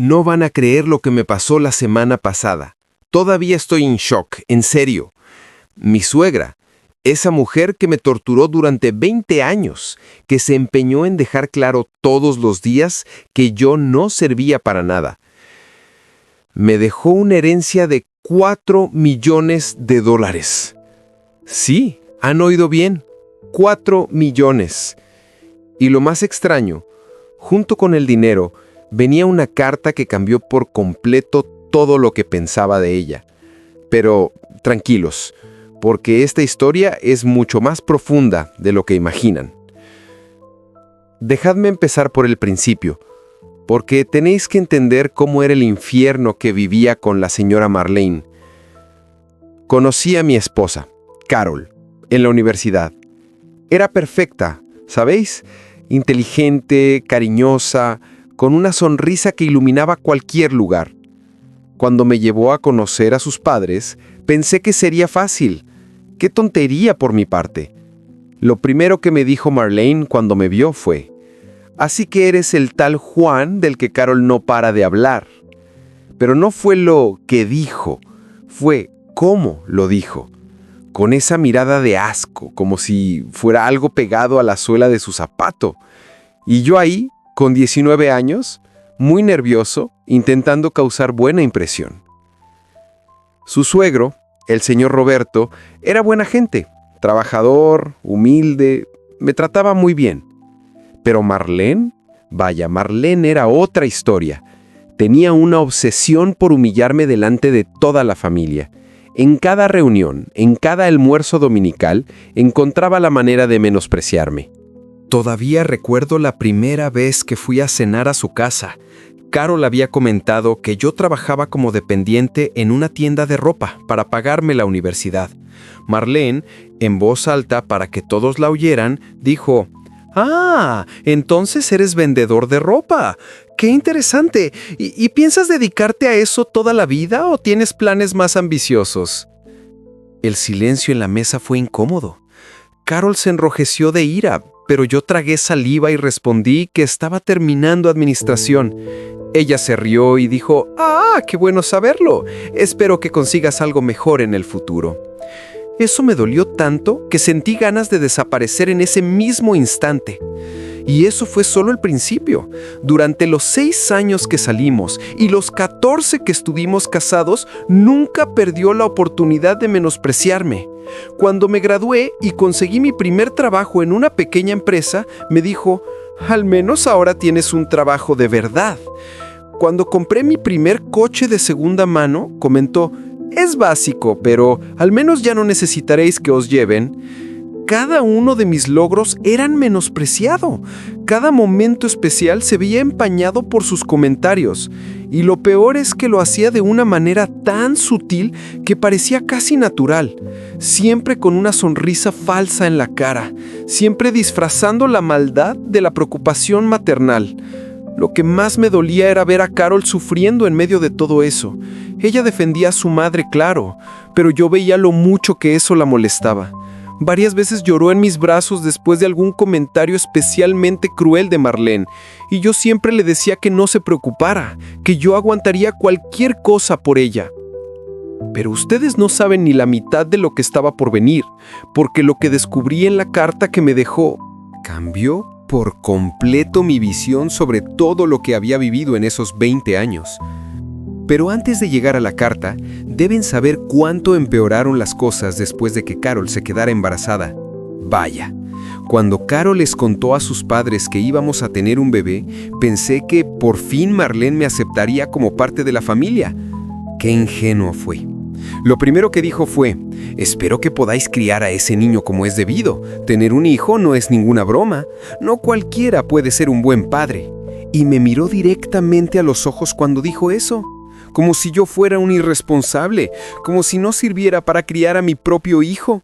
No van a creer lo que me pasó la semana pasada. Todavía estoy en shock, en serio. Mi suegra, esa mujer que me torturó durante 20 años, que se empeñó en dejar claro todos los días que yo no servía para nada, me dejó una herencia de $4 millones. Sí, han oído bien, 4 millones. Y lo más extraño, junto con el dinero, venía una carta que cambió por completo todo lo que pensaba de ella. Pero tranquilos, porque esta historia es mucho más profunda de lo que imaginan. Dejadme empezar por el principio, porque tenéis que entender cómo era el infierno que vivía con la señora Marlene. Conocí a mi esposa, Carol, en la universidad. Era perfecta, ¿sabéis? Inteligente, cariñosa, con una sonrisa que iluminaba cualquier lugar. Cuando me llevó a conocer a sus padres, pensé que sería fácil. ¡Qué tontería por mi parte! Lo primero que me dijo Marlene cuando me vio fue: «Así que eres el tal Juan del que Carol no para de hablar». Pero no fue lo que dijo, fue cómo lo dijo. Con esa mirada de asco, como si fuera algo pegado a la suela de su zapato. Y yo ahí, con 19 años, muy nervioso, intentando causar buena impresión. Su suegro, el señor Roberto, era buena gente, trabajador, humilde, me trataba muy bien. Pero Marlene, vaya, Marlene era otra historia. Tenía una obsesión por humillarme delante de toda la familia. En cada reunión, en cada almuerzo dominical, encontraba la manera de menospreciarme. Todavía recuerdo la primera vez que fui a cenar a su casa. Carol había comentado que yo trabajaba como dependiente en una tienda de ropa para pagarme la universidad. Marlene, en voz alta para que todos la oyeran, dijo: «Ah, entonces eres vendedor de ropa. ¡Qué interesante! ¿Y piensas dedicarte a eso toda la vida o tienes planes más ambiciosos?». El silencio en la mesa fue incómodo. Carol se enrojeció de ira, pero yo tragué saliva y respondí que estaba terminando administración. Ella se rió y dijo: «Ah, qué bueno saberlo. Espero que consigas algo mejor en el futuro». Eso me dolió tanto que sentí ganas de desaparecer en ese mismo instante. Y eso fue solo el principio. Durante los 6 años que salimos y los 14 que estuvimos casados, nunca perdió la oportunidad de menospreciarme. Cuando me gradué y conseguí mi primer trabajo en una pequeña empresa, me dijo: «Al menos ahora tienes un trabajo de verdad». Cuando compré mi primer coche de segunda mano, comentó: «Es básico, pero al menos ya no necesitaréis que os lleven». Cada uno de mis logros eran menospreciado. Cada momento especial se veía empañado por sus comentarios. Y lo peor es que lo hacía de una manera tan sutil que parecía casi natural. Siempre con una sonrisa falsa en la cara. Siempre disfrazando la maldad de la preocupación maternal. Lo que más me dolía era ver a Carol sufriendo en medio de todo eso. Ella defendía a su madre, claro, pero yo veía lo mucho que eso la molestaba. Varias veces lloró en mis brazos después de algún comentario especialmente cruel de Marlene, y yo siempre le decía que no se preocupara, que yo aguantaría cualquier cosa por ella. Pero ustedes no saben ni la mitad de lo que estaba por venir, porque lo que descubrí en la carta que me dejó cambió por completo mi visión sobre todo lo que había vivido en esos 20 años. Pero antes de llegar a la carta, deben saber cuánto empeoraron las cosas después de que Carol se quedara embarazada. Vaya, cuando Carol les contó a sus padres que íbamos a tener un bebé, pensé que por fin Marlene me aceptaría como parte de la familia. ¡Qué ingenuo fue! Lo primero que dijo fue: «Espero que podáis criar a ese niño como es debido. Tener un hijo no es ninguna broma. No cualquiera puede ser un buen padre». Y me miró directamente a los ojos cuando dijo eso. Como si yo fuera un irresponsable, como si no sirviera para criar a mi propio hijo.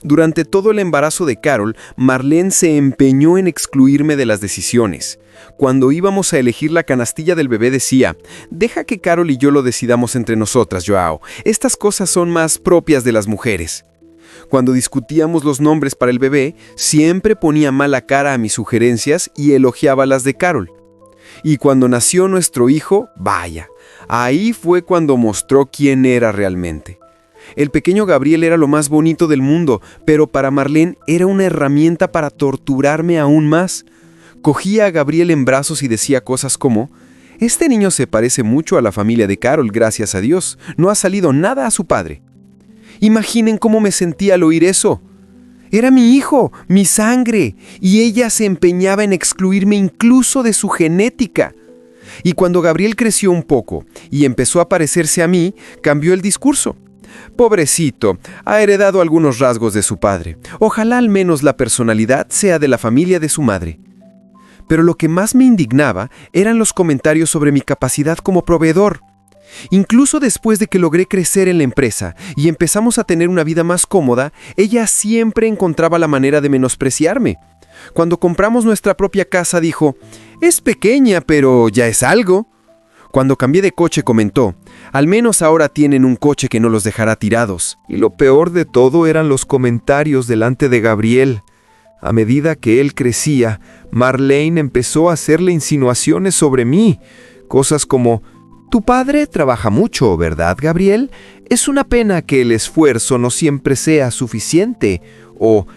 Durante todo el embarazo de Carol, Marlene se empeñó en excluirme de las decisiones. Cuando íbamos a elegir la canastilla del bebé decía: «Deja que Carol y yo lo decidamos entre nosotras, Joao. Estas cosas son más propias de las mujeres». Cuando discutíamos los nombres para el bebé, siempre ponía mala cara a mis sugerencias y elogiaba las de Carol. Y cuando nació nuestro hijo, vaya, ahí fue cuando mostró quién era realmente. El pequeño Gabriel era lo más bonito del mundo, pero para Marlene era una herramienta para torturarme aún más. Cogía a Gabriel en brazos y decía cosas como: «Este niño se parece mucho a la familia de Carol, gracias a Dios. No ha salido nada a su padre». Imaginen cómo me sentía al oír eso. Era mi hijo, mi sangre, y ella se empeñaba en excluirme incluso de su genética. Y cuando Gabriel creció un poco y empezó a parecerse a mí, cambió el discurso. Pobrecito, ha heredado algunos rasgos de su padre. Ojalá al menos la personalidad sea de la familia de su madre. Pero lo que más me indignaba eran los comentarios sobre mi capacidad como proveedor. Incluso después de que logré crecer en la empresa y empezamos a tener una vida más cómoda, ella siempre encontraba la manera de menospreciarme. Cuando compramos nuestra propia casa dijo: «Es pequeña, pero ya es algo». Cuando cambié de coche comentó: «Al menos ahora tienen un coche que no los dejará tirados». Y lo peor de todo eran los comentarios delante de Gabriel. A medida que él crecía, Marlene empezó a hacerle insinuaciones sobre mí. Cosas como: «Tu padre trabaja mucho, ¿verdad, Gabriel? Es una pena que el esfuerzo no siempre sea suficiente». O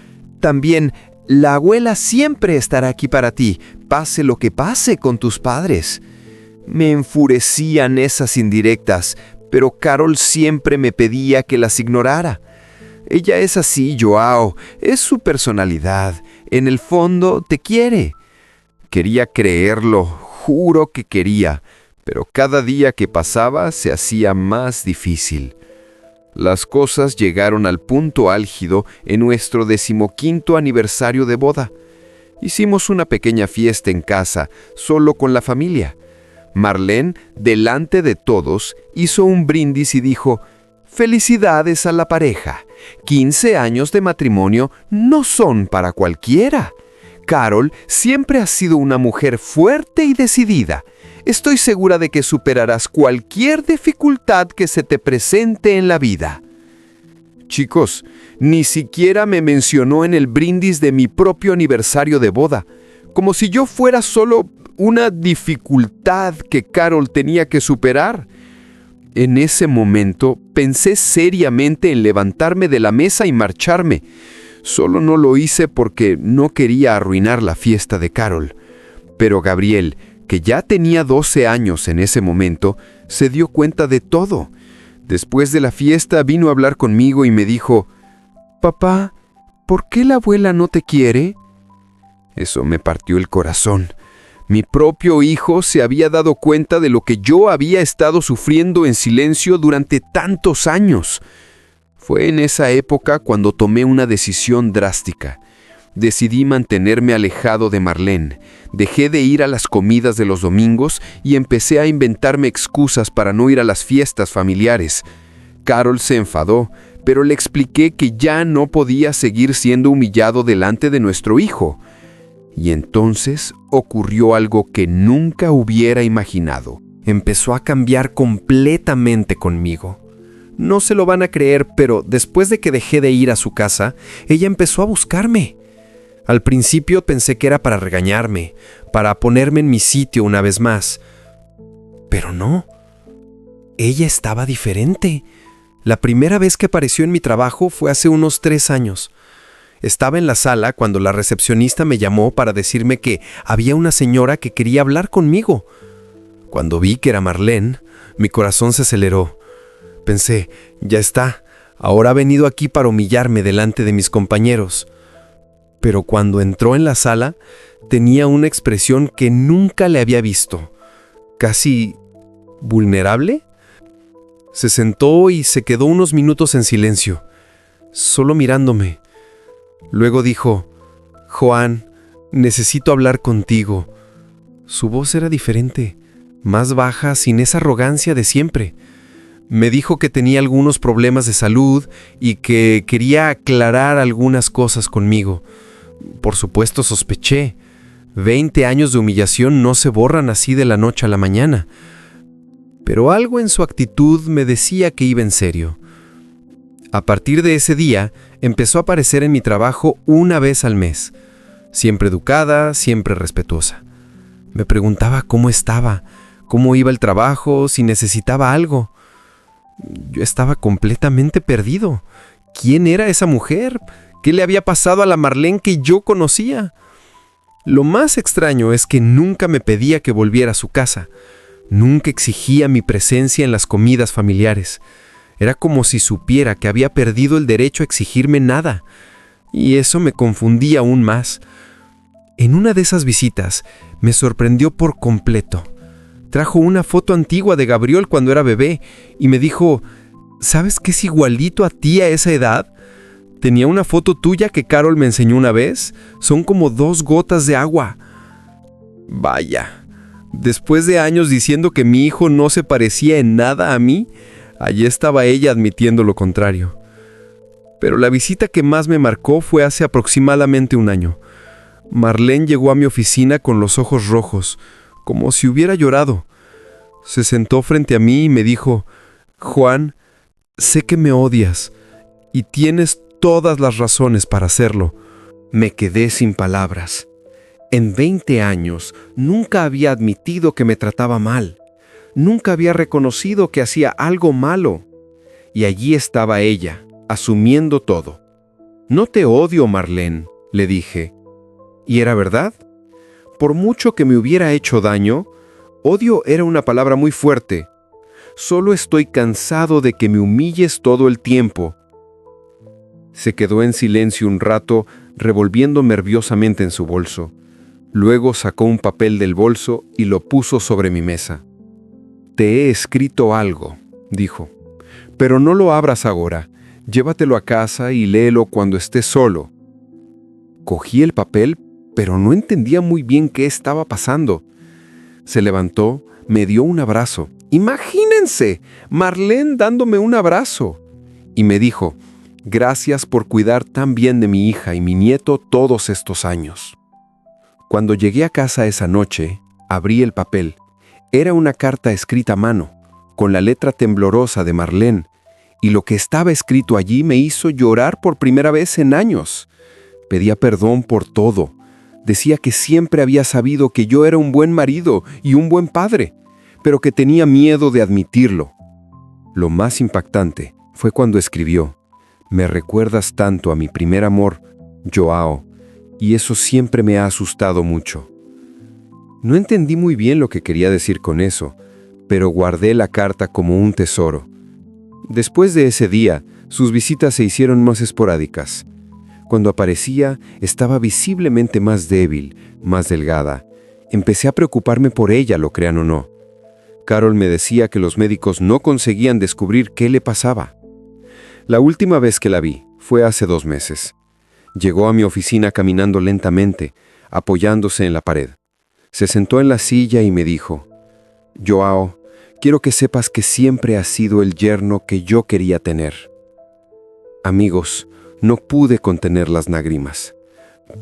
también: «La abuela siempre estará aquí para ti, pase lo que pase con tus padres». Me enfurecían esas indirectas, pero Carol siempre me pedía que las ignorara. Ella es así, Joao, es su personalidad. En el fondo te quiere. Quería creerlo, juro que quería, pero cada día que pasaba se hacía más difícil. Las cosas llegaron al punto álgido en nuestro 15º aniversario de boda. Hicimos una pequeña fiesta en casa, solo con la familia. Marlene, delante de todos, hizo un brindis y dijo: «Felicidades a la pareja. 15 años de matrimonio no son para cualquiera. Carol siempre ha sido una mujer fuerte y decidida. Estoy segura de que superarás cualquier dificultad que se te presente en la vida». Chicos, ni siquiera me mencionó en el brindis de mi propio aniversario de boda, como si yo fuera solo una dificultad que Carol tenía que superar. En ese momento pensé seriamente en levantarme de la mesa y marcharme. Solo no lo hice porque no quería arruinar la fiesta de Carol. Pero Gabriel, que ya tenía 12 años en ese momento, se dio cuenta de todo. Después de la fiesta vino a hablar conmigo y me dijo: «Papá, ¿por qué la abuela no te quiere?». Eso me partió el corazón. Mi propio hijo se había dado cuenta de lo que yo había estado sufriendo en silencio durante tantos años. Fue en esa época cuando tomé una decisión drástica. Decidí mantenerme alejado de Marlene. Dejé de ir a las comidas de los domingos y empecé a inventarme excusas para no ir a las fiestas familiares. Carol se enfadó, pero le expliqué que ya no podía seguir siendo humillado delante de nuestro hijo. Y entonces ocurrió algo que nunca hubiera imaginado. Empezó a cambiar completamente conmigo. No se lo van a creer, pero después de que dejé de ir a su casa, ella empezó a buscarme. Al principio pensé que era para regañarme, para ponerme en mi sitio una vez más. Pero no. Ella estaba diferente. La primera vez que apareció en mi trabajo fue hace unos 3 años. Estaba en la sala cuando la recepcionista me llamó para decirme que había una señora que quería hablar conmigo. Cuando vi que era Marlene, mi corazón se aceleró. Pensé: ya está, ahora ha venido aquí para humillarme delante de mis compañeros. Pero cuando entró en la sala, tenía una expresión que nunca le había visto. Casi vulnerable. Se sentó y se quedó unos minutos en silencio, solo mirándome. Luego dijo: «Joan, necesito hablar contigo». Su voz era diferente, más baja, sin esa arrogancia de siempre. Me dijo que tenía algunos problemas de salud y que quería aclarar algunas cosas conmigo. Por supuesto sospeché. 20 años de humillación no se borran así de la noche a la mañana. Pero algo en su actitud me decía que iba en serio. A partir de ese día, empezó a aparecer en mi trabajo una vez al mes. Siempre educada, siempre respetuosa. Me preguntaba cómo estaba, cómo iba el trabajo, si necesitaba algo. Yo estaba completamente perdido. ¿Quién era esa mujer? ¿Qué le había pasado a la Marlene que yo conocía? Lo más extraño es que nunca me pedía que volviera a su casa. Nunca exigía mi presencia en las comidas familiares. Era como si supiera que había perdido el derecho a exigirme nada. Y eso me confundía aún más. En una de esas visitas me sorprendió por completo. Trajo una foto antigua de Gabriel cuando era bebé y me dijo, ¿sabes que es igualito a ti a esa edad? Tenía una foto tuya que Carol me enseñó una vez. Son como 2 gotas de agua. Vaya, después de años diciendo que mi hijo no se parecía en nada a mí, allí estaba ella admitiendo lo contrario. Pero la visita que más me marcó fue hace aproximadamente un año. Marlene llegó a mi oficina con los ojos rojos, como si hubiera llorado. Se sentó frente a mí y me dijo, Juan, sé que me odias y tienes todas las razones para hacerlo. Me quedé sin palabras. En 20 años nunca había admitido que me trataba mal. Nunca había reconocido que hacía algo malo. Y allí estaba ella, asumiendo todo. No te odio, Marlene, le dije. ¿Y era verdad? Por mucho que me hubiera hecho daño, odio era una palabra muy fuerte. Solo estoy cansado de que me humilles todo el tiempo. Se quedó en silencio un rato, revolviendo nerviosamente en su bolso. Luego sacó un papel del bolso y lo puso sobre mi mesa. Te he escrito algo, dijo. Pero no lo abras ahora. Llévatelo a casa y léelo cuando estés solo. Cogí el papel, pero no entendía muy bien qué estaba pasando. Se levantó, me dio un abrazo. ¡Imagínense! Marlene dándome un abrazo. Y me dijo, gracias por cuidar tan bien de mi hija y mi nieto todos estos años. Cuando llegué a casa esa noche, abrí el papel. Era una carta escrita a mano, con la letra temblorosa de Marlene, y lo que estaba escrito allí me hizo llorar por primera vez en años. Pedía perdón por todo. Decía que siempre había sabido que yo era un buen marido y un buen padre, pero que tenía miedo de admitirlo. Lo más impactante fue cuando escribió, me recuerdas tanto a mi primer amor, Joao, y eso siempre me ha asustado mucho. No entendí muy bien lo que quería decir con eso, pero guardé la carta como un tesoro. Después de ese día, sus visitas se hicieron más esporádicas. Cuando aparecía, estaba visiblemente más débil, más delgada. Empecé a preocuparme por ella, lo crean o no. Carol me decía que los médicos no conseguían descubrir qué le pasaba. La última vez que la vi fue hace 2 meses. Llegó a mi oficina caminando lentamente, apoyándose en la pared. Se sentó en la silla y me dijo, Joao, quiero que sepas que siempre has sido el yerno que yo quería tener. Amigos, no pude contener las lágrimas.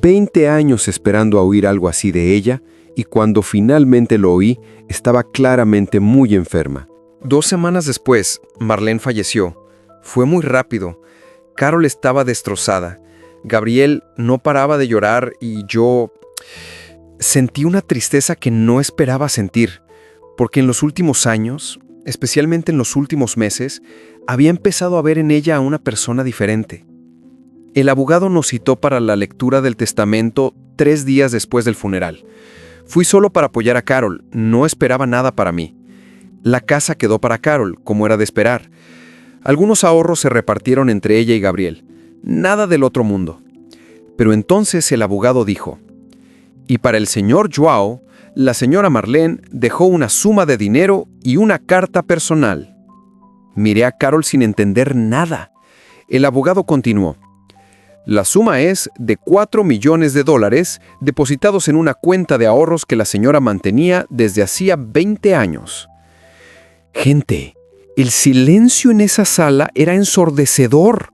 20 años esperando a oír algo así de ella, y cuando finalmente lo oí, estaba claramente muy enferma. 2 semanas después, Marlene falleció. Fue muy rápido. Carol estaba destrozada. Gabriel no paraba de llorar y yo sentí una tristeza que no esperaba sentir, porque en los últimos años, especialmente en los últimos meses, había empezado a ver en ella a una persona diferente. El abogado nos citó para la lectura del testamento 3 días después del funeral. Fui solo para apoyar a Carol, no esperaba nada para mí. La casa quedó para Carol, como era de esperar. Algunos ahorros se repartieron entre ella y Gabriel. Nada del otro mundo. Pero entonces el abogado dijo, y para el señor Joao, la señora Marlene dejó una suma de dinero y una carta personal. Miré a Carol sin entender nada. El abogado continuó. La suma es de $4 millones depositados en una cuenta de ahorros que la señora mantenía desde hacía 20 años. Gente, el silencio en esa sala era ensordecedor.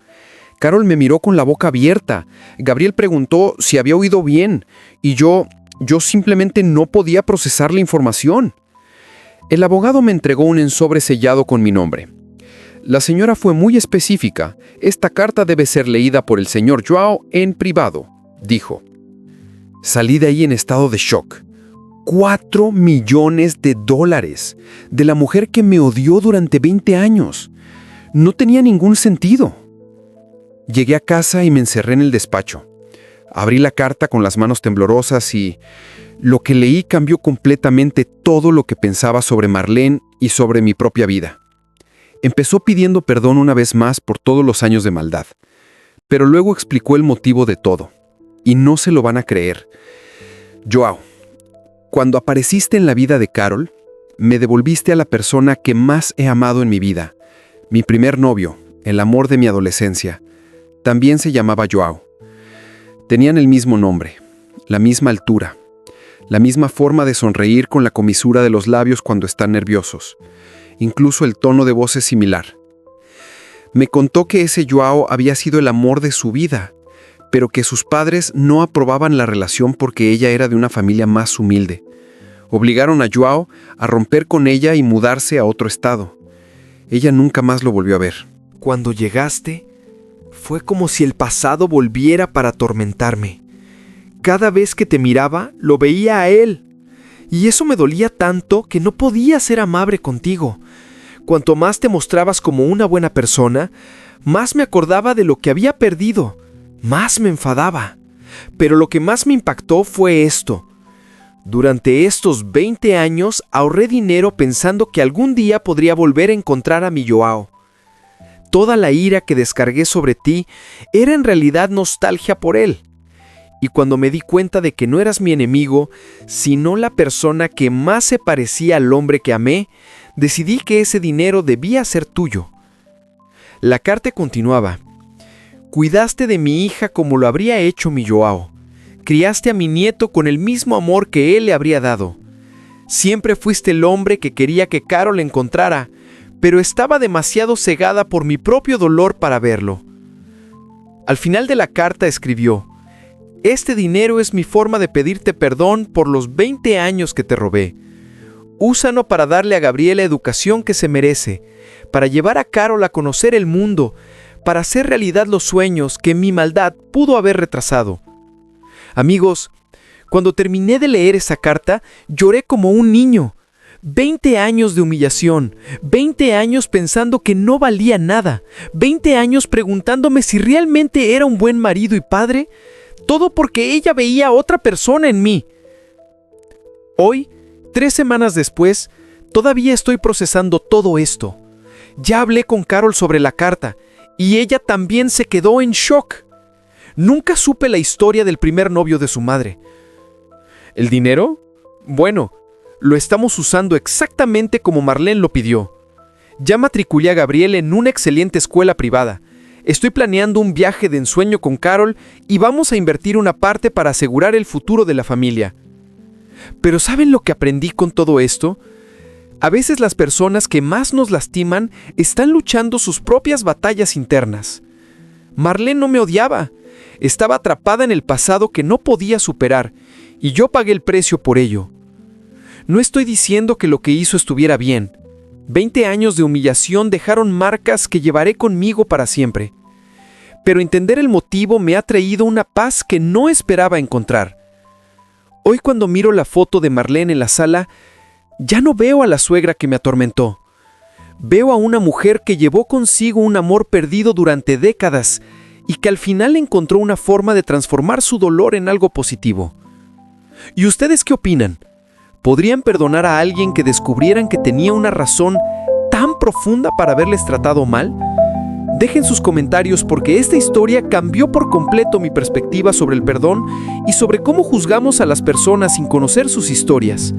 Carol me miró con la boca abierta. Gabriel preguntó si había oído bien, y yo simplemente no podía procesar la información. El abogado me entregó un sobre sellado con mi nombre. La señora fue muy específica. Esta carta debe ser leída por el señor Joao en privado, dijo. Salí de ahí en estado de shock. $4 millones de la mujer que me odió durante 20 años. No tenía ningún sentido. Llegué a casa y me encerré en el despacho. Abrí la carta con las manos temblorosas y lo que leí cambió completamente todo lo que pensaba sobre Marlene y sobre mi propia vida. Empezó pidiendo perdón una vez más por todos los años de maldad, pero luego explicó el motivo de todo, y no se lo van a creer. Joao, cuando apareciste en la vida de Carol, me devolviste a la persona que más he amado en mi vida. Mi primer novio, el amor de mi adolescencia, también se llamaba Joao. Tenían el mismo nombre, la misma altura, la misma forma de sonreír con la comisura de los labios cuando están nerviosos. Incluso el tono de voz es similar. Me contó que ese Joao había sido el amor de su vida, pero que sus padres no aprobaban la relación porque ella era de una familia más humilde. Obligaron a Joao a romper con ella y mudarse a otro estado. Ella nunca más lo volvió a ver. Cuando llegaste, fue como si el pasado volviera para atormentarme. Cada vez que te miraba, lo veía a él. Y eso me dolía tanto que no podía ser amable contigo. Cuanto más te mostrabas como una buena persona, más me acordaba de lo que había perdido, más me enfadaba. Pero lo que más me impactó fue esto. Durante estos 20 años ahorré dinero pensando que algún día podría volver a encontrar a mi Joao. Toda la ira que descargué sobre ti era en realidad nostalgia por él. Y cuando me di cuenta de que no eras mi enemigo, sino la persona que más se parecía al hombre que amé, decidí que ese dinero debía ser tuyo. La carta continuaba. Cuidaste de mi hija como lo habría hecho mi Joao. Criaste a mi nieto con el mismo amor que él le habría dado. Siempre fuiste el hombre que quería que Carol encontrara, pero estaba demasiado cegada por mi propio dolor para verlo. Al final de la carta escribió: este dinero es mi forma de pedirte perdón por los 20 años que te robé. Úsalo para darle a Gabriel la educación que se merece, para llevar a Carol a conocer el mundo, para hacer realidad los sueños que mi maldad pudo haber retrasado. Amigos, cuando terminé de leer esa carta, lloré como un niño. 20 años de humillación, 20 años pensando que no valía nada, 20 años preguntándome si realmente era un buen marido y padre, todo porque ella veía a otra persona en mí. Hoy, 3 semanas después, todavía estoy procesando todo esto. Ya hablé con Carol sobre la carta, y ella también se quedó en shock. Nunca supe la historia del primer novio de su madre. ¿El dinero? Bueno, lo estamos usando exactamente como Marlene lo pidió. Ya matriculé a Gabriel en una excelente escuela privada. Estoy planeando un viaje de ensueño con Carol y vamos a invertir una parte para asegurar el futuro de la familia. Pero ¿saben lo que aprendí con todo esto? A veces las personas que más nos lastiman están luchando sus propias batallas internas. Marlene no me odiaba. Estaba atrapada en el pasado que no podía superar, y yo pagué el precio por ello. No estoy diciendo que lo que hizo estuviera bien. 20 años de humillación dejaron marcas que llevaré conmigo para siempre. Pero entender el motivo me ha traído una paz que no esperaba encontrar. Hoy cuando miro la foto de Marlene en la sala, ya no veo a la suegra que me atormentó. Veo a una mujer que llevó consigo un amor perdido durante décadas y que al final encontró una forma de transformar su dolor en algo positivo. ¿Y ustedes qué opinan? ¿Podrían perdonar a alguien que descubrieran que tenía una razón tan profunda para haberles tratado mal? Dejen sus comentarios porque esta historia cambió por completo mi perspectiva sobre el perdón y sobre cómo juzgamos a las personas sin conocer sus historias.